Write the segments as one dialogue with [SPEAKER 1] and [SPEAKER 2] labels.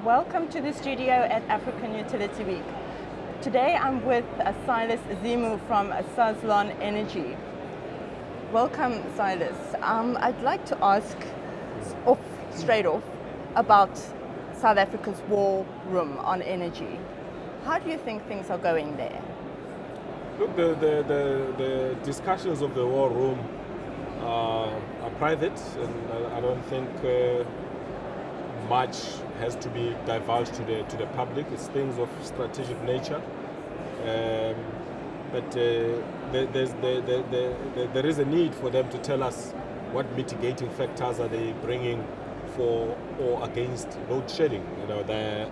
[SPEAKER 1] Welcome to the studio at African Utility Week. Today I'm with Silas Zimu from Suzlon Energy. Welcome, Silas. I'd like to ask straight off about South Africa's war room on energy. How do you think things are going there?
[SPEAKER 2] Look, the discussions of the war room are private, and I don't think much has to be divulged to the public. It's things of strategic nature. But there is a need for them to tell us what mitigating factors are they bringing for or against load shedding. You know,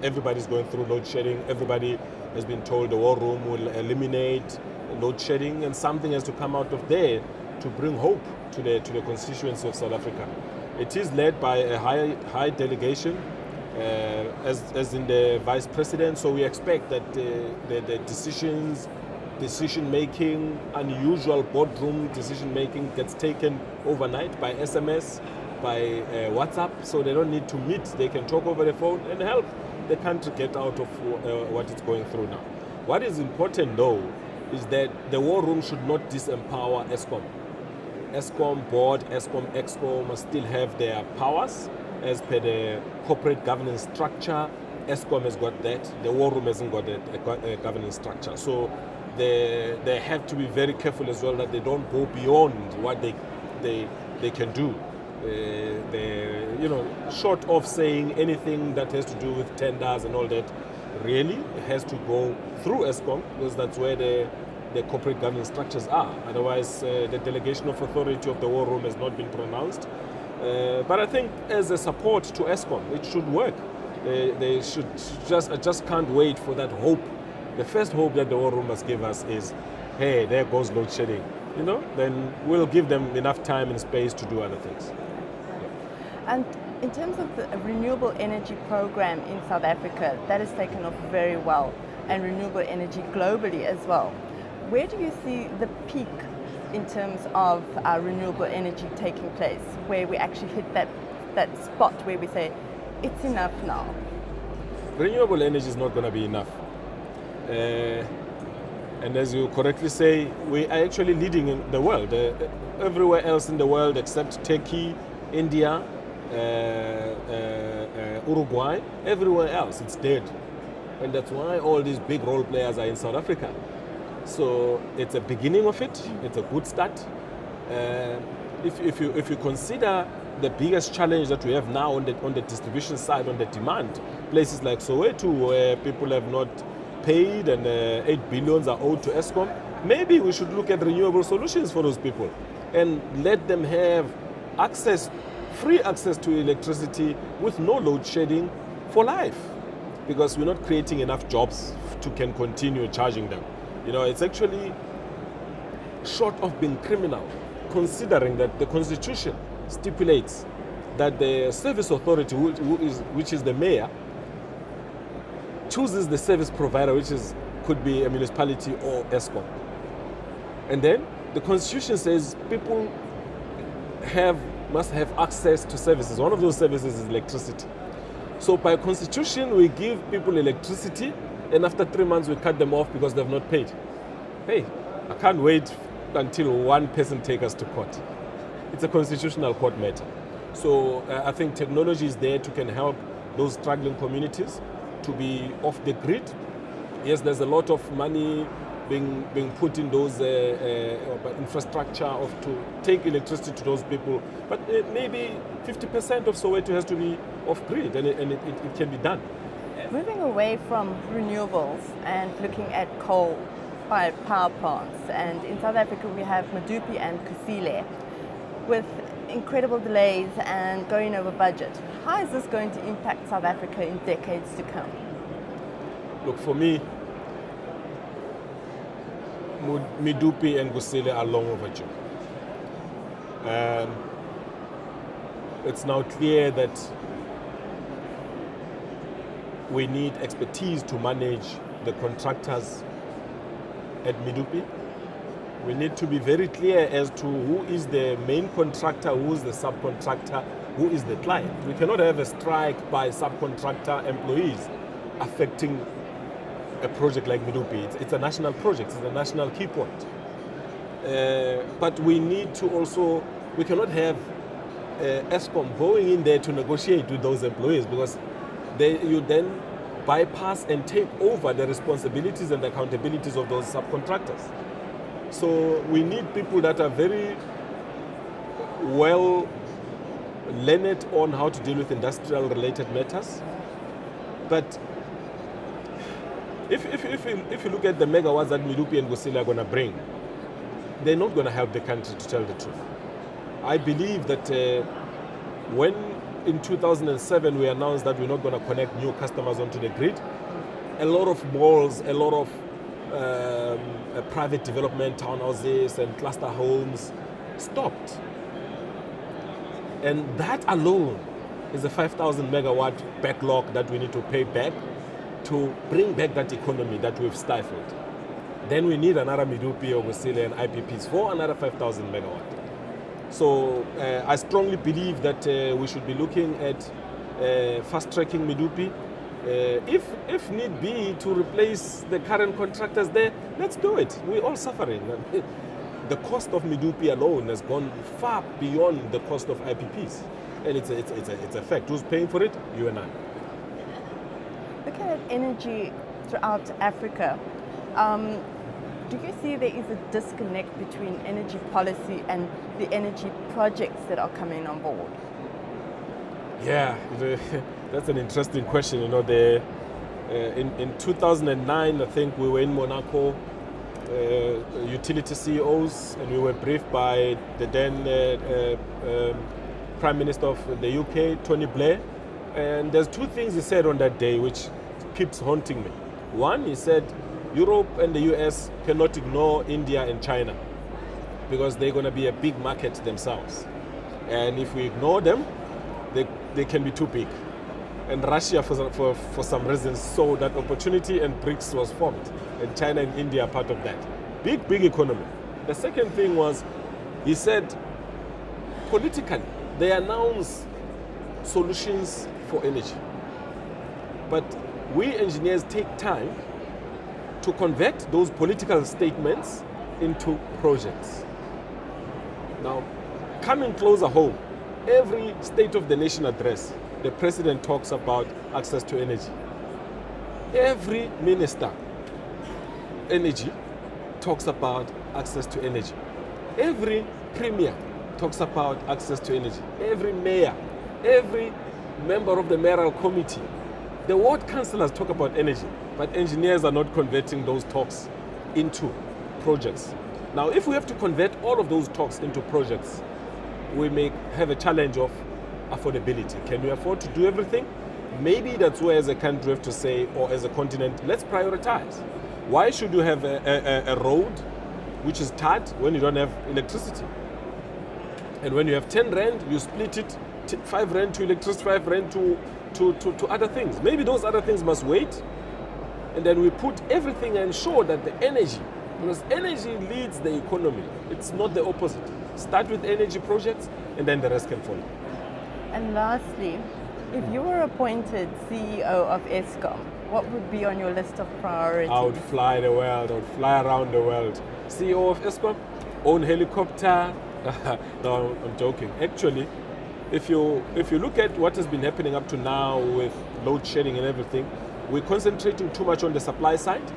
[SPEAKER 2] everybody's going through load shedding. Everybody has been told the war room will eliminate load shedding, and something has to come out of there to bring hope to the constituency of South Africa. It is led by a high delegation, as in the vice president. So we expect that the decision making, unusual boardroom decision making gets taken overnight by SMS, by WhatsApp. So they don't need to meet. They can talk over the phone and help the country get out of what it's going through now. What is important though is that the war room should not disempower ESCOM. ESCOM board, ESCOM EXCO must still have their powers as per the corporate governance structure. ESCOM has got that. The war room hasn't got a governance structure. So they have to be very careful as well that they don't go beyond what they can do. Short of saying anything that has to do with tenders and all that, really has to go through ESCOM, because that's where the corporate governance structures are. Otherwise, the delegation of authority of the war room has not been pronounced. But I think as a support to ESCOM, it should work. They should I just can't wait for that hope. The first hope that the war room must give us is, hey, there goes load shedding. Then we'll give them enough time and space to do other things.
[SPEAKER 1] And in terms of the renewable energy program in South Africa, that has taken off very well, and renewable energy globally as well. Where do you see the peak in terms of renewable energy taking place, where we actually hit that spot where we say, it's enough now?
[SPEAKER 2] Renewable energy is not going to be enough. And as you correctly say, we are actually leading in the world. Everywhere else in the world except Turkey, India, Uruguay, everywhere else it's dead. And that's why all these big role players are in South Africa. So it's a beginning of it. It's a good start. If you consider the biggest challenge that we have now on the distribution side, on the demand, places like Soweto, where people have not paid and 8 billions are owed to ESCOM, maybe we should look at renewable solutions for those people and let them have free access to electricity with no load shedding for life, because we're not creating enough jobs to can continue charging them. It's actually short of being criminal, considering that the Constitution stipulates that the service authority, which is the mayor, chooses the service provider, which could be a municipality or ESCOM. And then the Constitution says people must have access to services. One of those services is electricity. So by Constitution, we give people electricity, and after 3 months we cut them off because they've not paid. Hey, I can't wait until one person takes us to court. It's a constitutional court matter. So I think technology is there to can help those struggling communities to be off the grid. Yes, there's a lot of money being put in those infrastructure to take electricity to those people, but maybe 50% of Soweto has to be off grid, and it can be done.
[SPEAKER 1] Moving away from renewables and looking at coal-fired power plants, and in South Africa we have Medupi and Kusile, with incredible delays and going over budget. How is this going to impact South Africa in decades to come?
[SPEAKER 2] Look, for me, Medupi and Kusile are long overdue. It's now clear that we need expertise to manage the contractors at Medupi. We need to be very clear as to who is the main contractor, who is the subcontractor, who is the client. We cannot have a strike by subcontractor employees affecting a project like Medupi. It's a national project, it's a national key point. But we need to also, we cannot have ESCOM going in there to negotiate with those employees, because you then bypass and take over the responsibilities and accountabilities of those subcontractors. So we need people that are very well learned on how to deal with industrial related matters. But if you look at the megawatts that Medupi and Kusile are going to bring, they're not going to help the country, to tell the truth. I believe that when in 2007 we announced that we're not going to connect new customers onto the grid, a lot of malls, a lot of private development, townhouses and cluster homes stopped. And that alone is a 5,000 megawatt backlog that we need to pay back to bring back that economy that we've stifled. Then we need another Medupi or Kusile and IPPs for another 5,000 megawatt. So I strongly believe that we should be looking at fast-tracking Medupi. If need be to replace the current contractors there, let's do it. We're all suffering. The cost of Medupi alone has gone far beyond the cost of IPPs. And it's a fact. Who's paying for it? You and I.
[SPEAKER 1] Looking at energy throughout Africa, do you see there is a disconnect between energy policy and the energy projects that are coming on board?
[SPEAKER 2] Yeah, that's an interesting question. You know, in 2009, I think we were in Monaco, utility CEOs, and we were briefed by the then Prime Minister of the UK, Tony Blair. And there's two things he said on that day which keeps haunting me. One, he said, Europe and the US cannot ignore India and China because they're going to be a big market themselves. And if we ignore them, they can be too big. And Russia, for some reasons, saw that opportunity and BRICS was formed. And China and India are part of that. Big economy. The second thing was, he said, politically, they announce solutions for energy. But we engineers take time to convert those political statements into projects. Now, coming closer home, every State of the Nation address, the President talks about access to energy. Every minister, energy, talks about access to energy. Every premier talks about access to energy. Every mayor, every member of the mayoral committee, the ward councillors talk about energy, but engineers are not converting those talks into projects. Now, if we have to convert all of those talks into projects, we may have a challenge of affordability. Can we afford to do everything? Maybe that's where as a country we have to say, or as a continent, let's prioritize. Why should you have a road which is tarred when you don't have electricity? And when you have 10 rand, you split it, 5 rand to electricity, 5 rand to other things. Maybe those other things must wait, and then we put everything and ensure that the energy, because energy leads the economy. It's not the opposite. Start with energy projects, and then the rest can follow.
[SPEAKER 1] And lastly, if you were appointed CEO of ESCO, what would be on your list of priorities?
[SPEAKER 2] I would fly the world. I would fly around the world. CEO of ESCO, own helicopter. No, I'm joking. Actually, if you look at what has been happening up to now with load shedding and everything, we're concentrating too much on the supply side,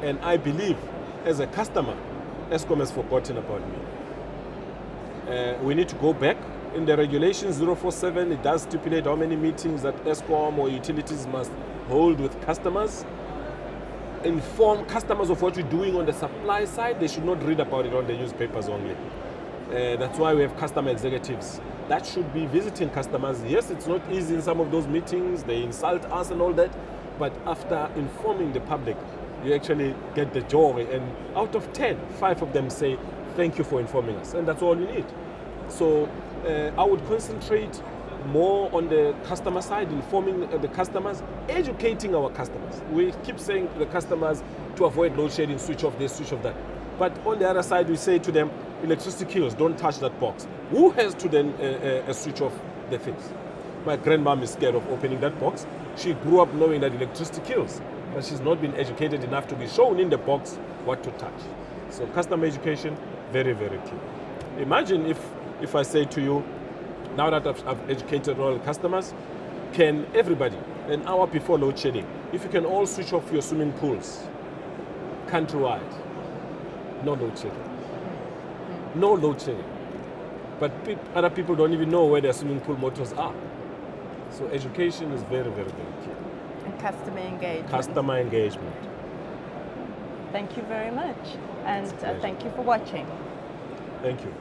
[SPEAKER 2] and I believe, as a customer, ESCOM has forgotten about me. We need to go back. In the regulations 047, it does stipulate how many meetings that ESCOM or utilities must hold with customers. Inform customers of what we're doing on the supply side. They should not read about it on the newspapers only. That's why we have customer executives that should be visiting customers. Yes, it's not easy in some of those meetings. They insult us and all that. But after informing the public, you actually get the joy. And out of 10, 5 of them say, thank you for informing us. And that's all you need. So I would concentrate more on the customer side, informing the customers, educating our customers. We keep saying to the customers to avoid load shedding, switch off this, switch off that. But on the other side, we say to them, electricity kills, don't touch that box. Who has to then switch off the things. My grandmom is scared of opening that box. She grew up knowing that electricity kills, but she's not been educated enough to be shown in the box what to touch. So customer education, very, very key. Imagine if I say to you, now that I've educated all the customers, can everybody, an hour before load shedding, if you can all switch off your swimming pools, countrywide, no load shedding. No load shedding. But other people don't even know where their swimming pool motors are. So education is very, very, very key.
[SPEAKER 1] And customer engagement.
[SPEAKER 2] Customer engagement.
[SPEAKER 1] Thank you very much. And thank you for watching.
[SPEAKER 2] Thank you.